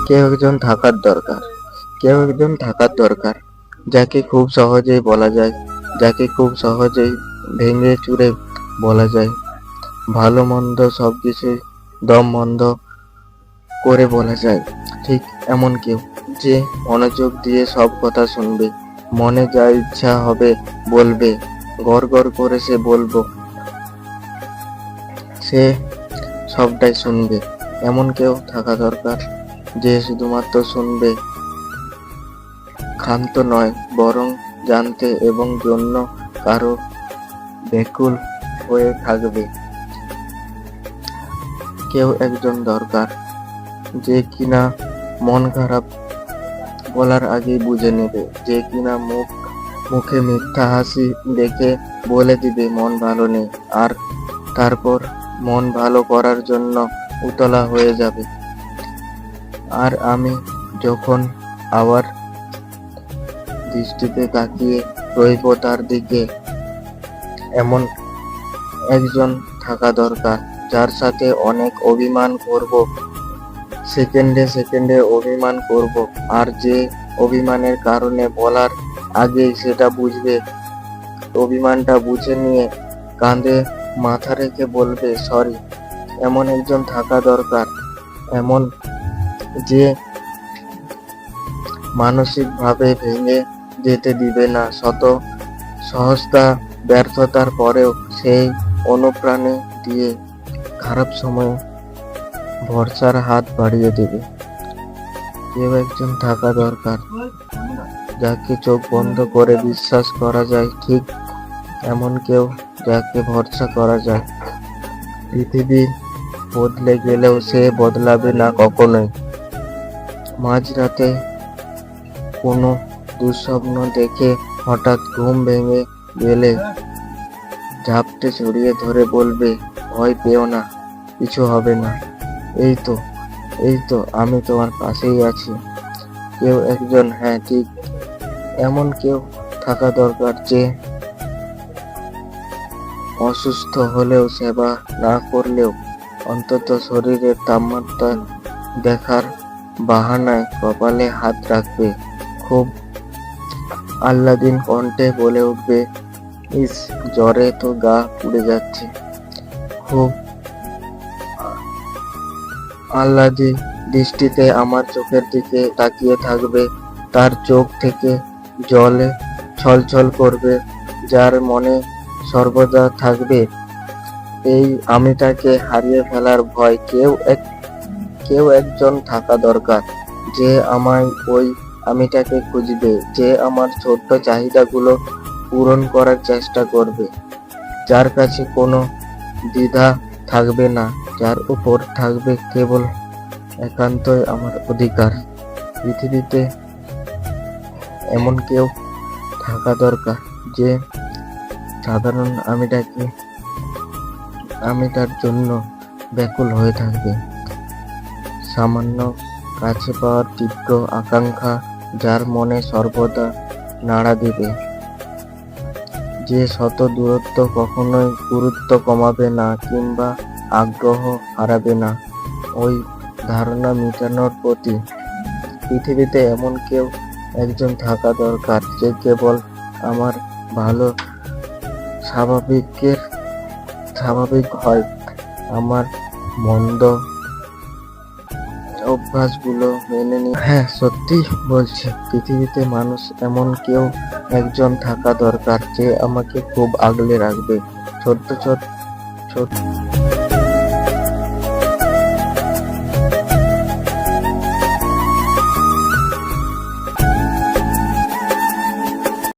কেউ একজন থাকার দরকার। কেউ একজন থাকার দরকার, যাকে খুব সহজেই বলা যায়, যাকে খুব সহজেই ভেঙে চুরে বলা যায়। ভালো মন্দ সবকিছুই দম বন্ধ করে বলা যায়। ঠিক এমন কেউ, যে মনোযোগ দিয়ে সব কথা শুনবে, মনে যা ইচ্ছা হবে বলবে, গড় গড় করে সে বলবো, সে সবটাই শুনবে। এমন কেউ থাকা দরকার, যে শুধুমাত্র শুনবে, ক্ষান্ত নয়, বরং জানতে এবং জন্য কারো ব্যাকুল হয়ে থাকবে। কেউ একজন দরকার, যে কিনা মন খারাপ বলার আগেই বুঝে নেবে, যে কিনা মুখে মিথ্যা হাসি দেখে বলে দিবে মন ভালো নেই, আর তারপর মন ভালো করার জন্য উতলা হয়ে যাবে। আর আমি যখন আবার দৃষ্টিতে তাকিয়ে রইব তার দিকে, এমন একজন থাকা দরকার, যার সাথে অনেক অভিমান করব, সেকেন্ডে সেকেন্ডে অভিমান করব, আর যে অভিমানের কারণে বলার আগেই সেটা বুঝবে, অভিমানটা বুঝে নিয়ে কাঁধে মাথা রেখে বলবে সরি। এমন একজন থাকা দরকার, এমন যে মানসিকভাবে ভেঙে যেতে দিবে না। শত সহজতা ব্যর্থতার পরেও সেই অনুপ্রাণে দিয়ে খারাপ সময়ে ভরসার হাত বাড়িয়ে দেবে। কেউ একজন থাকা দরকার, যাকে চোখ বন্ধ করে বিশ্বাস করা যায়, ঠিক এমন কেউ যাকে ভরসা করা যায়। পৃথিবী বদলে গেলেও সে বদলাবে না কখনোই। মাঝরাতে কোনো দুঃস্বপ্ন দেখে হঠাৎ ঘুম ভেঙে গেলে ঝাপটে জড়িয়ে ধরে বলবে, ভয় পেও না, কিছু হবে না, এই তো আমি তোমার পাশেই আছি। কেউ একজন, হ্যাঁ ঠিক এমন কেউ থাকা দরকার, যে অসুস্থ হলেও সেবা না করলেও অন্তত শরীরের তাপমাত্রা দেখার বাহানায় কপালে হাত রাখবে, খুব আহ্লাদিন কণ্ঠে বলে উঠবে, ইস জ্বরে তো গা পুড়ে যাচ্ছে। খুব আহ্লাদি দৃষ্টিতে আমার চোখের দিকে তাকিয়ে থাকবে, তার চোখ থেকে জলে ছলছল করবে, যার মনে সর্বদা থাকবে এই আমিটাকে হারিয়ে ফেলার ভয়। কেউ একজন থাকা দরকার, যে আমায় ওই আমিটাকে খুঁজবে, যে আমার ছোট্ট চাহিদাগুলো পূরণ করার চেষ্টা করবে, যার কাছে কোনো দ্বিধা থাকবে না, যার উপর থাকবে কেবল একান্তই আমার অধিকার। পৃথিবীতে এমন কেউ থাকা দরকার, যে সাধারণ আমিটার জন্য ব্যাকুল হয়ে থাকবে। সামান্য কাছে পাওয়ার তীব্র আকাঙ্ক্ষা যার মনে সর্বদা নাড়া দিবে, যে শত দূরত্ব কখনোই গুরুত্ব কমাবে না কিংবা আগ্রহ হারাবে না ওই ধারণা মিটানোর প্রতি। পৃথিবীতে এমন কেউ একজন থাকা দরকার, যে কেবল আমার ভালো স্বাভাবিক হয়, আমার মন্দ অভ্যাসগুলো মেনে নিয়ে। হ্যাঁ সত্যি বলছি, পৃথিবীতে মানুষ এমন কেউ একজন থাকা দরকার, যে আমাকে খুব আগলে রাখবে, ছোট্ট